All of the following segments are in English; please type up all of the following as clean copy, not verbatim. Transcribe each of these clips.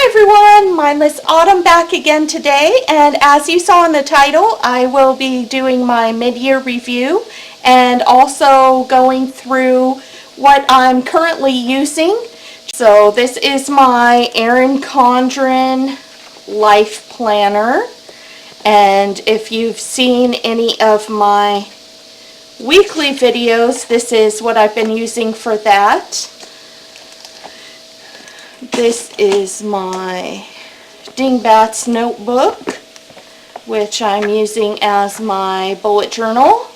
Hi everyone, Mindless Autumn back again today, and as you saw in the title, I will be doing my mid-year review and also going through what I'm currently using. So this is my Erin Condren Life Planner, and if you've seen any of my weekly videos, this is what I've been using for that. This is my Dingbats notebook, which I'm using as my bullet journal.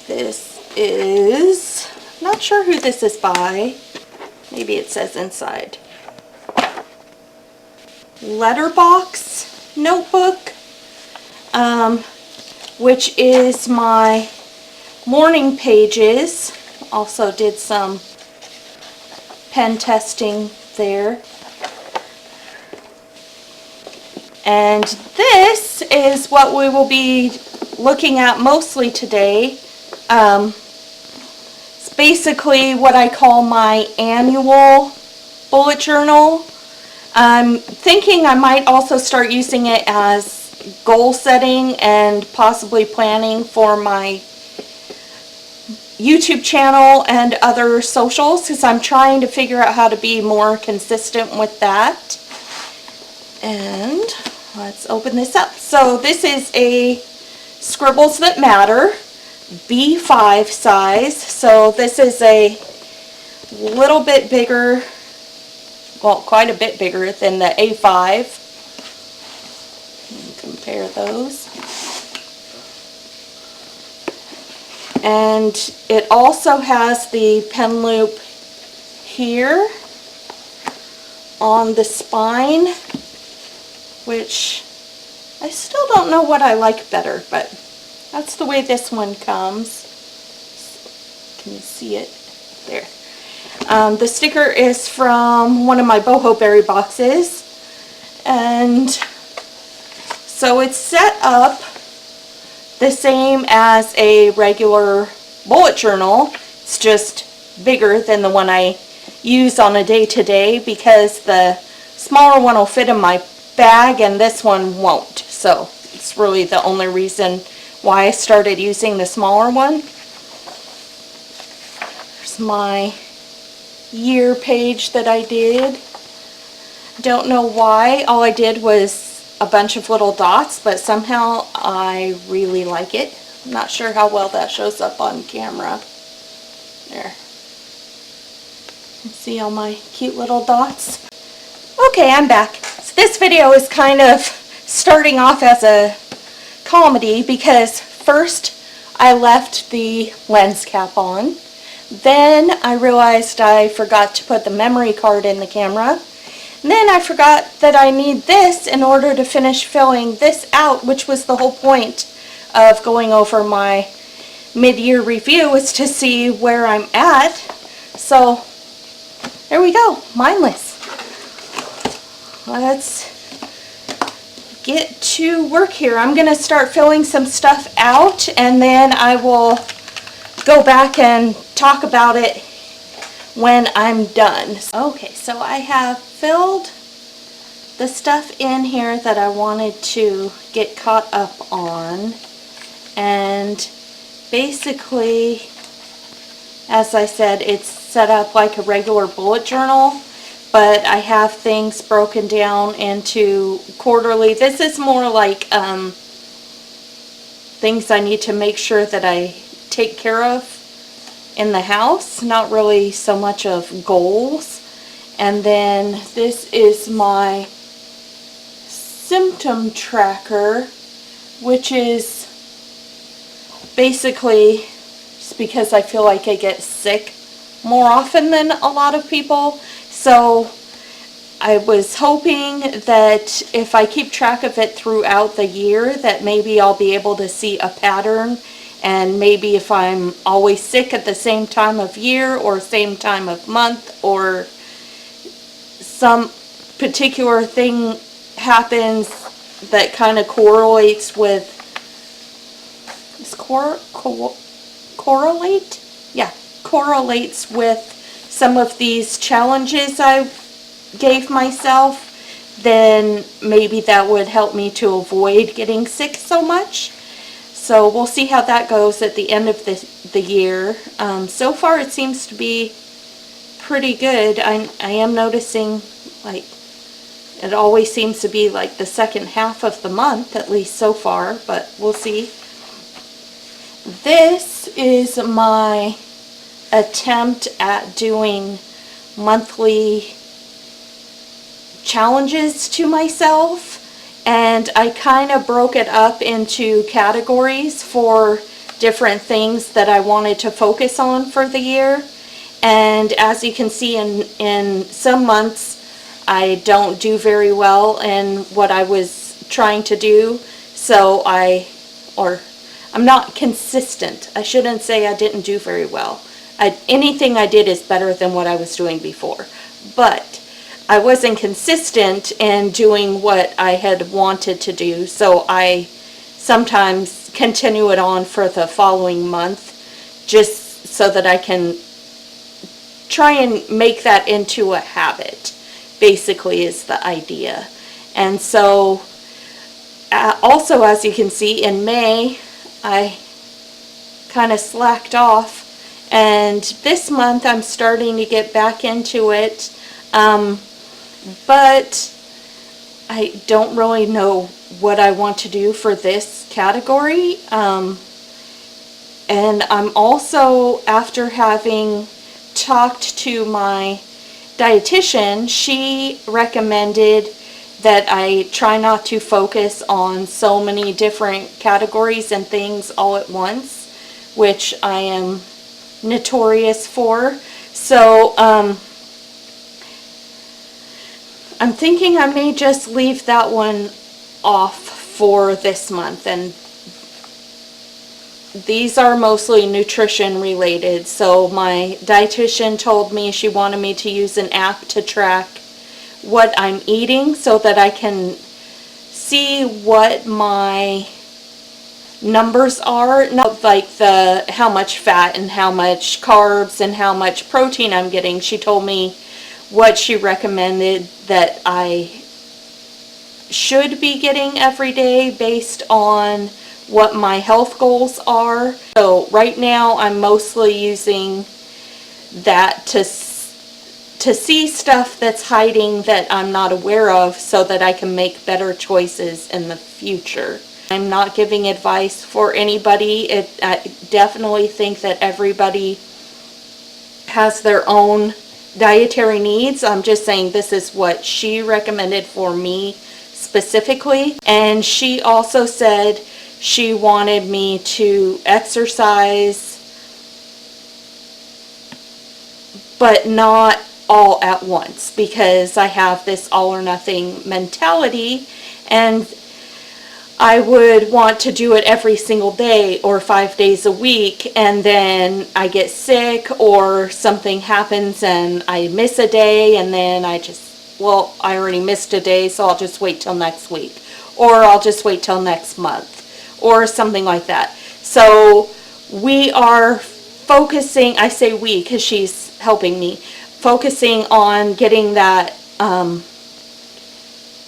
This is, not sure who this is by, maybe it says inside. Letterbox notebook, which is my morning pages. Also did some pen testing there. And this is what we will be looking at mostly today. It's basically what I call my annual bullet journal. I'm thinking I might also start using it as goal setting and possibly planning for my YouTube channel and other socials, because I'm trying to figure out how to be more consistent with that. And let's open this up. So this is a Scribbles That Matter B5 size. So this is a little bit bigger, well, quite a bit bigger than the A5. Compare those. And it also has the pen loop here on the spine, which I still don't know what I like better, but that's the way this one comes. Can you see it? There. The sticker is from one of my BohoBerry boxes, and so it's set up the same as a regular bullet journal. It's just bigger than the one I use on a day-to-day, because the smaller one will fit in my bag and this one won't. So it's really the only reason why I started using the smaller one. There's my year page that I did. Don't know why. All I did was a bunch of little dots, but somehow I really like it. I'm not sure how well that shows up on camera. There. See all my cute little dots? Okay, I'm back. So this video is kind of starting off as a comedy, because first I left the lens cap on. Then I realized I forgot to put the memory card in the camera. And then I forgot that I need this in order to finish filling this out, which was the whole point of going over my mid-year review, is to see where I'm at. So there we go, mindless. Let's get to work here. I'm going to start filling some stuff out, and then I will go back and talk about it when I'm done. Okay, so I have filled the stuff in here that I wanted to get caught up on, and basically, as I said, it's set up like a regular bullet journal, but I have things broken down into quarterly. This is more like things I need to make sure that I take care of in the house, not really so much of goals. And then this is my symptom tracker, which is basically just because I feel like I get sick more often than a lot of people. So I was hoping that if I keep track of it throughout the year, that maybe I'll be able to see a pattern. And maybe if I'm always sick at the same time of year or same time of month, or some particular thing happens that kind of correlates with, correlate? Yeah, correlates with some of these challenges I gave myself, then maybe that would help me to avoid getting sick so much. So we'll see how that goes at the end of the year. So far it seems to be pretty good. I am noticing, like, it always seems to be like the second half of the month, at least so far, but we'll see. This is my attempt at doing monthly challenges to myself, and I kind of broke it up into categories for different things that I wanted to focus on for the year. And as you can see, in some months I don't do very well in what I was trying to do, so I'm not consistent. I shouldn't say I didn't do very well. Anything I did is better than what I was doing before, but I wasn't consistent in doing what I had wanted to do, so I sometimes continue it on for the following month just so that I can try and make that into a habit, basically, is the idea. And so also, as you can see, in May I kind of slacked off, and this month I'm starting to get back into it. But I don't really know what I want to do for this category. And I'm also, after having talked to my dietitian, she recommended that I try not to focus on so many different categories and things all at once, which I am notorious for. So, I'm thinking I may just leave that one off for this month, and these are mostly nutrition related. So my dietitian told me she wanted me to use an app to track what I'm eating so that I can see what my numbers are, not like how much fat and how much carbs and how much protein I'm getting. She told me what she recommended that I should be getting every day based on what my health goals are. So right now I'm mostly using that to see stuff that's hiding that I'm not aware of so that I can make better choices in the future. I'm not giving advice for anybody. I definitely think that everybody has their own dietary needs. I'm just saying this is what she recommended for me specifically. And she also said she wanted me to exercise, but not all at once, because I have this all or nothing mentality, and I would want to do it every single day or 5 days a week, and then I get sick or something happens and I miss a day, and then I already missed a day, so I'll just wait till next week, or I'll just wait till next month, or something like that. So we are focusing, I say we because she's helping me, focusing on getting that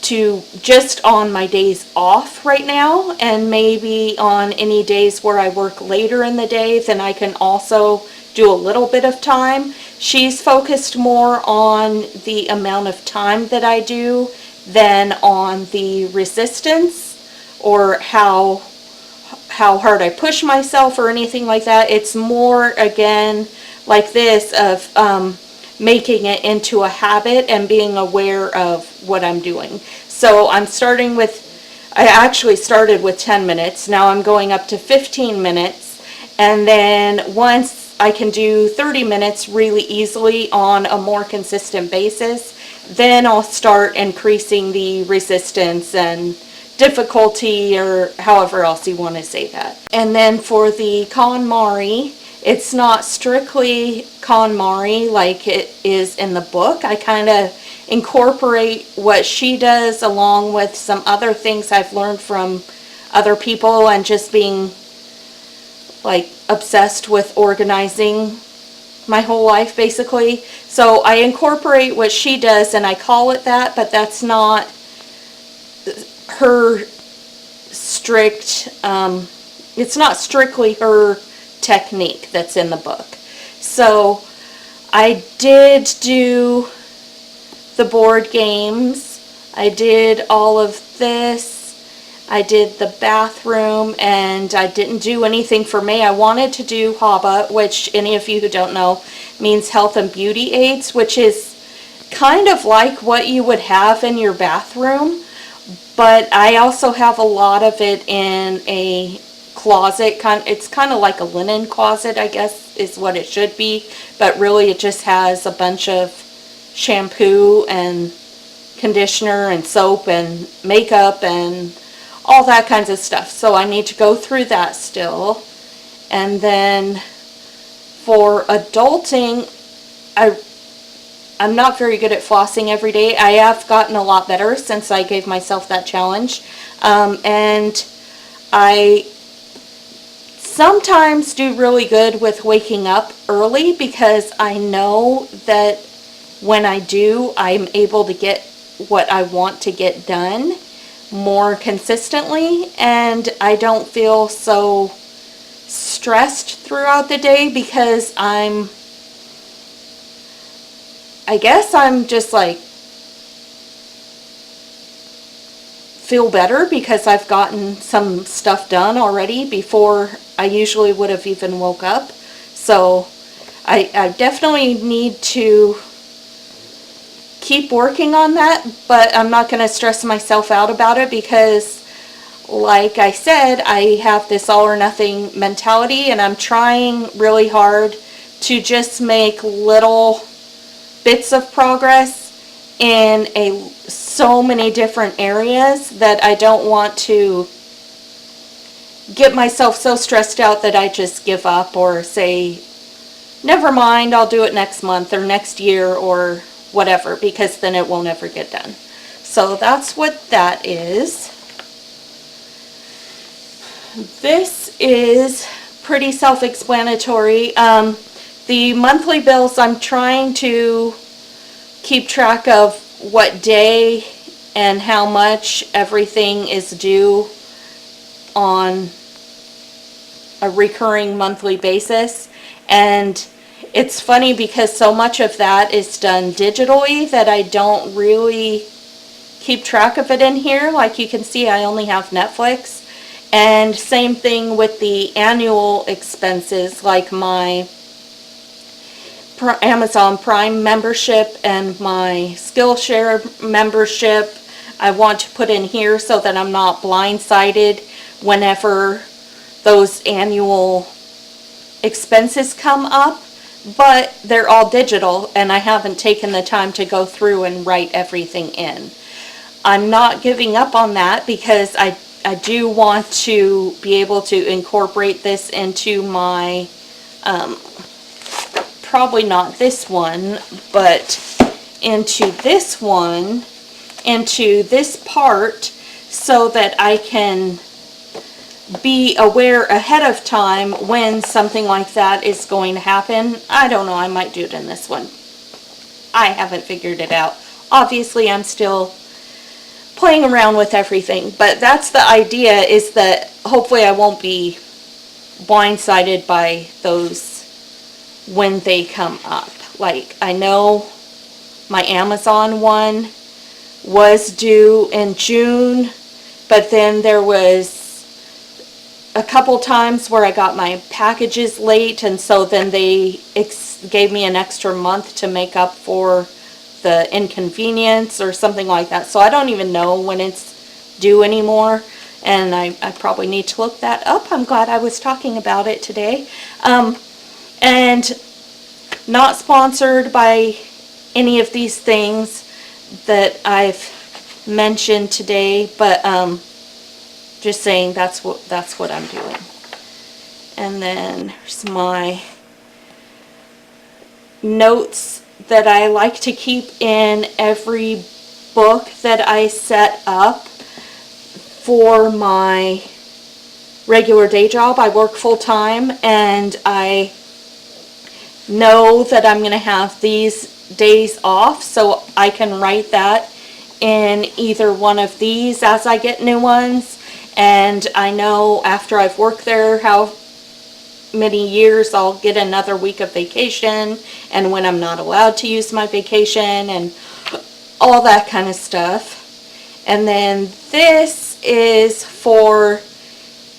to just on my days off right now, and maybe on any days where I work later in the day, then I can also do a little bit of time. She's focused more on the amount of time that I do than on the resistance or how hard I push myself or anything like that. It's more, again, like this, of making it into a habit and being aware of what I'm doing. So I actually started with 10 minutes. Now I'm going up to 15 minutes. And then once I can do 30 minutes really easily on a more consistent basis, then I'll start increasing the resistance and difficulty, or however else you want to say that. And then for the KonMari, it's not strictly KonMari like it is in the book. I kind of incorporate what she does along with some other things I've learned from other people, and just being like obsessed with organizing my whole life basically. So I incorporate what she does and I call it that, but that's not her strict, it's not strictly her technique that's in the book. So I did do the board games, I did all of this, I did the bathroom, and I didn't do anything for May. I wanted to do HABA, which any of you who don't know means health and beauty aids, which is kind of like what you would have in your bathroom, but I also have a lot of it in a closet. It's kind of like a linen closet, I guess is what it should be, but really it just has a bunch of shampoo and conditioner and soap and makeup and all that kinds of stuff. So I need to go through that still. And then for adulting, I'm not very good at flossing every day. I have gotten a lot better since I gave myself that challenge. And I sometimes do really good with waking up early because I know that when I do, I'm able to get what I want to get done more consistently, and I don't feel so stressed throughout the day because I guess I'm just like feel better because I've gotten some stuff done already before I usually would have even woke up. So I definitely need to keep working on that, but I'm not going to stress myself out about it because, like I said, I have this all or nothing mentality, and I'm trying really hard to just make little bits of progress in so many different areas that I don't want to get myself so stressed out that I just give up or say, never mind, I'll do it next month or next year or whatever, because then it will never get done. So that's what that is. This is pretty self-explanatory. The monthly bills, I'm trying to keep track of what day and how much everything is due on a recurring monthly basis. And it's funny because so much of that is done digitally that I don't really keep track of it in here. Like you can see, I only have Netflix. And same thing with the annual expenses, like my Amazon Prime membership and my Skillshare membership. I want to put in here so that I'm not blindsided whenever those annual expenses come up. But they're all digital, and I haven't taken the time to go through and write everything in. I'm not giving up on that because I do want to be able to incorporate this into my, probably not this one, but into this one, into this part, so that I can be aware ahead of time when something like that is going to happen. I don't know, I might do it in this one. I haven't figured it out. Obviously, I'm still playing around with everything, but that's the idea, is that hopefully I won't be blindsided by those when they come up. Like, I know my Amazon one was due in June, but then there was a couple times where I got my packages late, and so then they gave me an extra month to make up for the inconvenience or something like that. So I don't even know when it's due anymore, and I probably need to look that up. I'm glad I was talking about it today. And not sponsored by any of these things that I've mentioned today, but just saying that's what I'm doing. And then here's my notes that I like to keep in every book that I set up for my regular day job. I work full time, and I know that I'm going to have these days off, so I can write that in either one of these as I get new ones. And I know after I've worked there how many years I'll get another week of vacation, and when I'm not allowed to use my vacation, and all that kind of stuff. And then this is for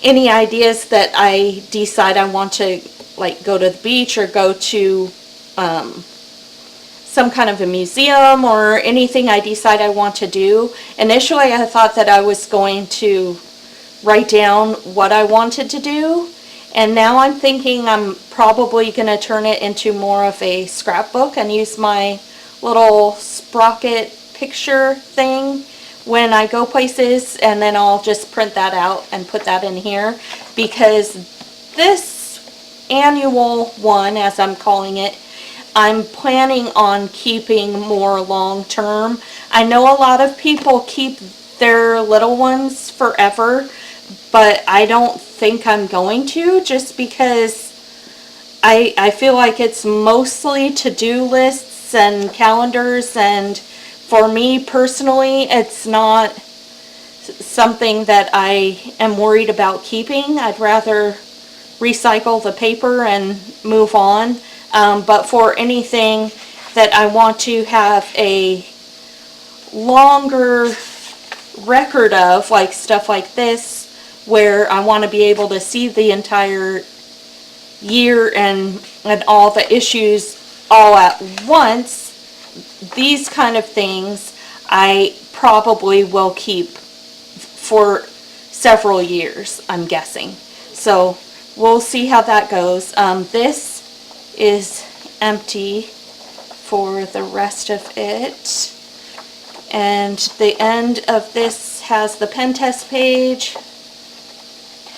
any ideas that I decide I want to, like, go to the beach or go to some kind of a museum or anything I decide I want to do. Initially, I thought that I was going to write down what I wanted to do, and now I'm thinking I'm probably going to turn it into more of a scrapbook and use my little sprocket picture thing when I go places, and then I'll just print that out and put that in here, because this annual one, as I'm calling it, I'm planning on keeping more long term. I know a lot of people keep their little ones forever, but I don't think I'm going to, just because I feel like it's mostly to-do lists and calendars, and for me personally, it's not something that I am worried about keeping. I'd rather recycle the paper and move on. But for anything that I want to have a longer record of, like stuff like this, where I want to be able to see the entire year and all the issues all at once, these kind of things I probably will keep for several years, I'm guessing. So we'll see how that goes. This is empty for the rest of it. And the end of this has the pen test page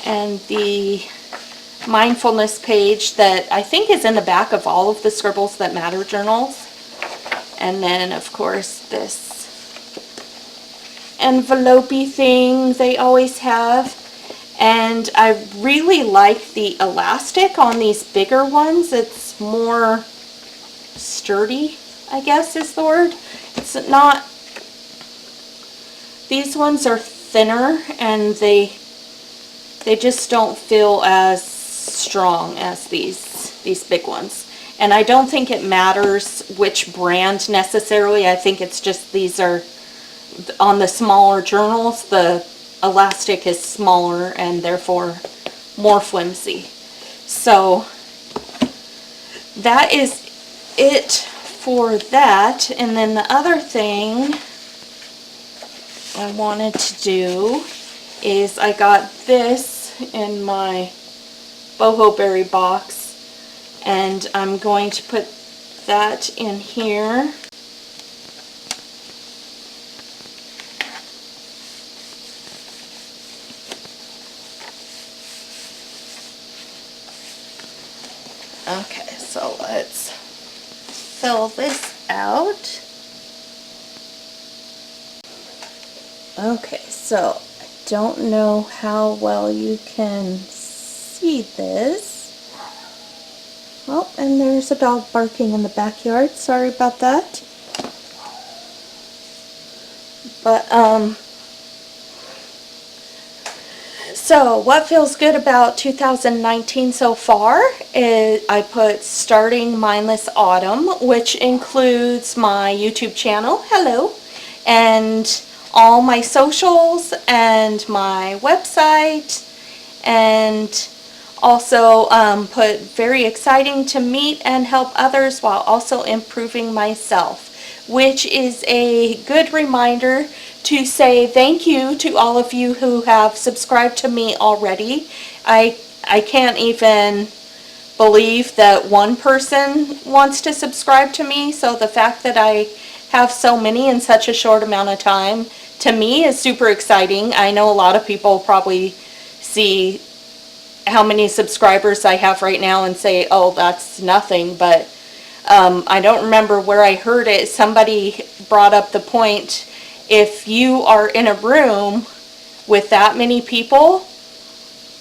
and the mindfulness page that I think is in the back of all of the Scribbles That Matter journals. And then, of course, this envelope-y thing they always have. And I really like the elastic on these bigger ones. It's more sturdy, I guess is the word. It's not, these ones are thinner and they just don't feel as strong as these big ones. And I don't think it matters which brand necessarily. I think it's just these are, on the smaller journals, the elastic is smaller and therefore more flimsy. So that is it for that. And then the other thing I wanted to do is I got this in my BohoBerry box, and I'm going to put that in here. Okay, so let's fill this out. Okay, so I don't know how well you can see this. Oh, and there's a dog barking in the backyard. Sorry about that. But, so what feels good about 2019 so far is I put Starting Mindless Autumn, which includes my YouTube channel, hello, and all my socials and my website, and also put very exciting to meet and help others while also improving myself, which is a good reminder to say thank you to all of you who have subscribed to me already. I can't even believe that one person wants to subscribe to me, so the fact that I have so many in such a short amount of time, to me, is super exciting. I know a lot of people probably see how many subscribers I have right now and say, oh, that's nothing, but I don't remember where I heard it. Somebody brought up the point, if you are in a room with that many people,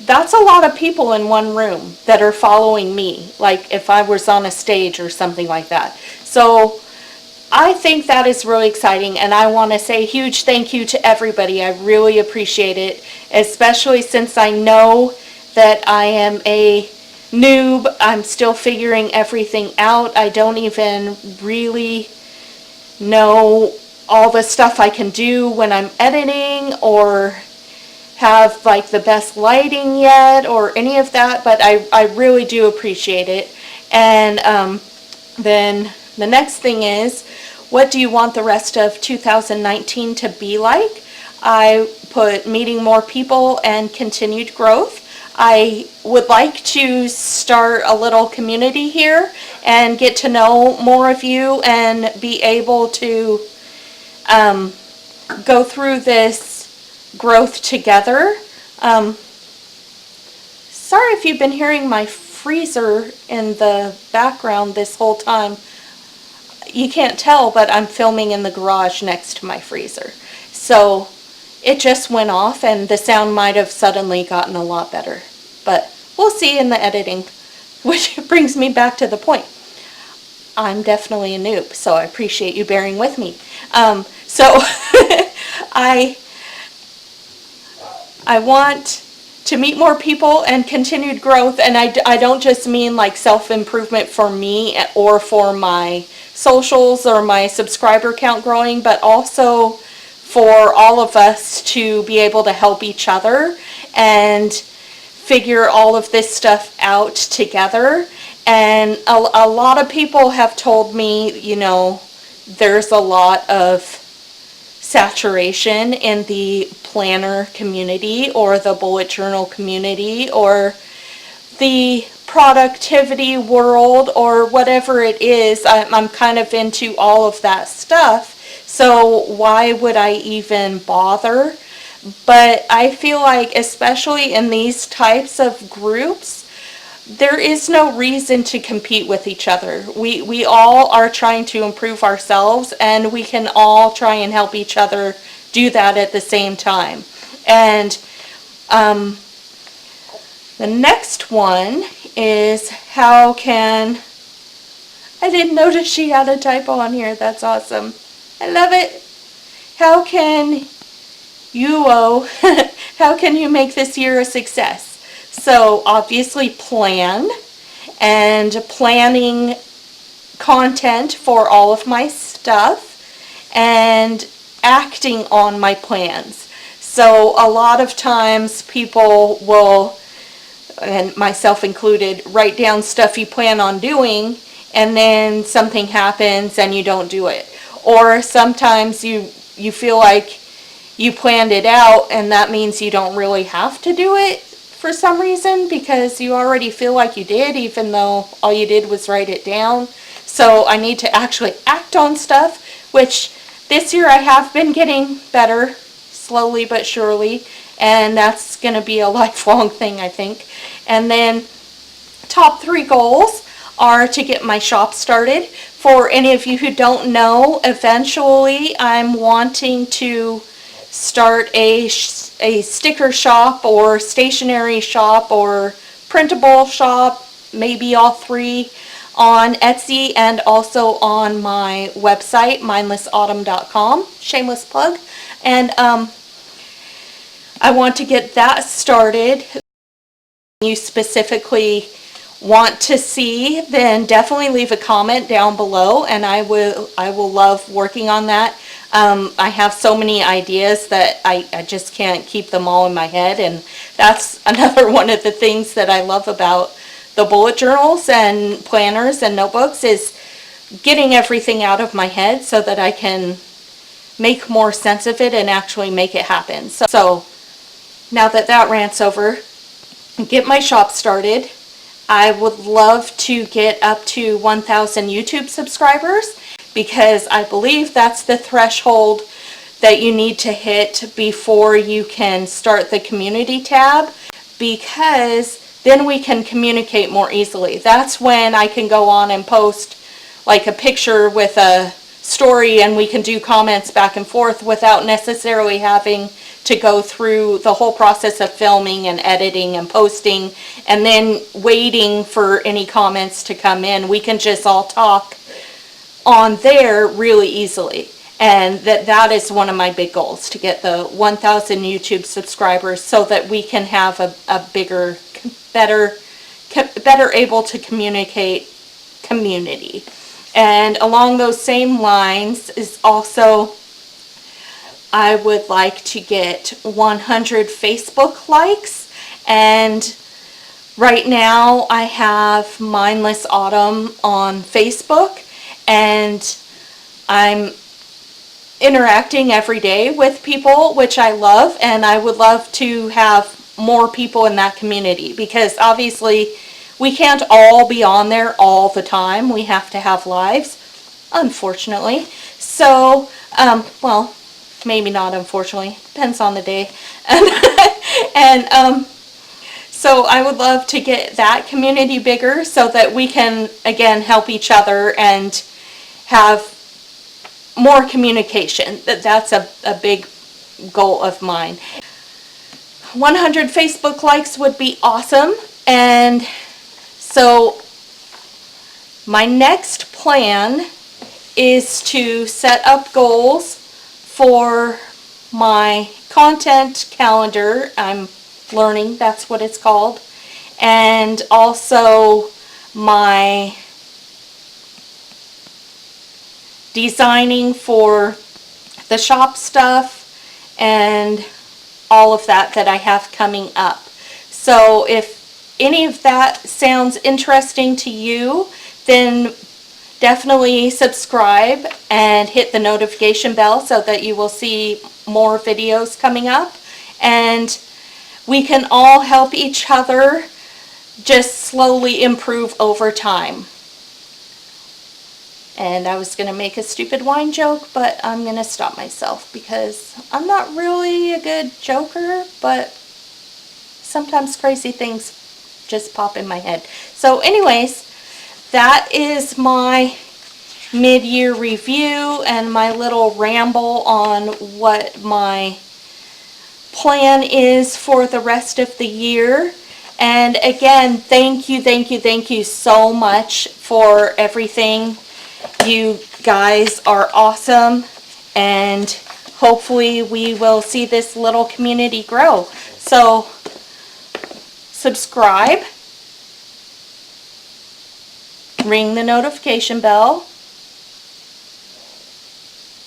that's a lot of people in one room that are following me, like if I was on a stage or something like that. So I think that is really exciting, and I want to say a huge thank you to everybody. I really appreciate it, especially since I know that I am a noob. I'm still figuring everything out. I don't even really know all the stuff I can do when I'm editing, or have like the best lighting yet, or any of that, but I really do appreciate it. And then the next thing is, what do you want the rest of 2019 to be like? I put meeting more people and continued growth. I would like to start a little community here and get to know more of you and be able to go through this growth together. Sorry if you've been hearing my freezer in the background this whole time. You can't tell, but I'm filming in the garage next to my freezer. So it just went off, and the sound might have suddenly gotten a lot better. But we'll see in the editing, which brings me back to the point. I'm definitely a noob, so I appreciate you bearing with me. So I want to meet more people and continued growth, and I don't just mean like self-improvement for me or for my socials or my subscriber count growing, but also for all of us to be able to help each other and figure all of this stuff out together. And a lot of people have told me, you know, there's a lot of saturation in the planner community or the bullet journal community or the productivity world or whatever it is. I'm kind of into all of that stuff, so why would I even bother? But I feel like, especially in these types of groups, there is no reason to compete with each other. We all are trying to improve ourselves, and we can all try and help each other do that at the same time. And the next one is, how can... I didn't notice she had a typo on here. That's awesome. I love it. How can how can you make this year a success? So obviously plan, and planning content for all of my stuff, and acting on my plans. So a lot of times people will, and myself included, write down stuff you plan on doing, and then something happens and you don't do it. Or sometimes you feel like you planned it out, and that means you don't really have to do it for some reason, because you already feel like you did, even though all you did was write it down. So I need to actually act on stuff, which this year I have been getting better, slowly but surely, and that's going to be a lifelong thing, I think. And then top 3 goals are to get my shop started. For any of you who don't know, eventually I'm wanting to start a sticker shop or stationery shop or printable shop, maybe all 3, on Etsy and also on my website, mindlessautumn.com. Shameless plug. And I want to get that started. If you specifically want to see, then definitely leave a comment down below, and I will love working on that. I have so many ideas that I just can't keep them all in my head, and that's another one of the things that I love about the bullet journals and planners and notebooks, is getting everything out of my head so that I can make more sense of it and actually make it happen. So now that rant's over, get my shop started. I would love to get up to 1,000 YouTube subscribers, because I believe that's the threshold that you need to hit before you can start the community tab, because then we can communicate more easily. That's when I can go on and post like a picture with a story, and we can do comments back and forth without necessarily having to go through the whole process of filming and editing and posting and then waiting for any comments to come in. We can just all talk on there really easily. And that is one of my big goals, to get the 1,000 YouTube subscribers so that we can have a bigger, better able to communicate community. And along those same lines is also, I would like to get 100 Facebook likes. And right now I have Mindless Autumn on Facebook, and I'm interacting every day with people, which I love, and I would love to have more people in that community, because obviously we can't all be on there all the time. We have to have lives, unfortunately. So, well, maybe not unfortunately, depends on the day. And so I would love to get that community bigger so that we can, again, help each other and have more communication. That's a big goal of mine. 100 Facebook likes would be awesome. And so my next plan is to set up goals for my content calendar. I'm learning that's what it's called. And also my designing for the shop stuff and all of that I have coming up. So if any of that sounds interesting to you, then definitely subscribe and hit the notification bell so that you will see more videos coming up, and we can all help each other just slowly improve over time. And I was going to make a stupid wine joke, but I'm going to stop myself because I'm not really a good joker, but sometimes crazy things just pop in my head. So anyways, that is my mid-year review and my little ramble on what my plan is for the rest of the year. And again, thank you so much for everything. You guys are awesome, and hopefully we will see this little community grow. So subscribe, ring the notification bell,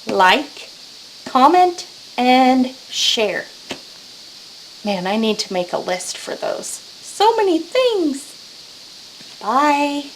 like, comment, and share. Man, I need to make a list for those. So many things. Bye.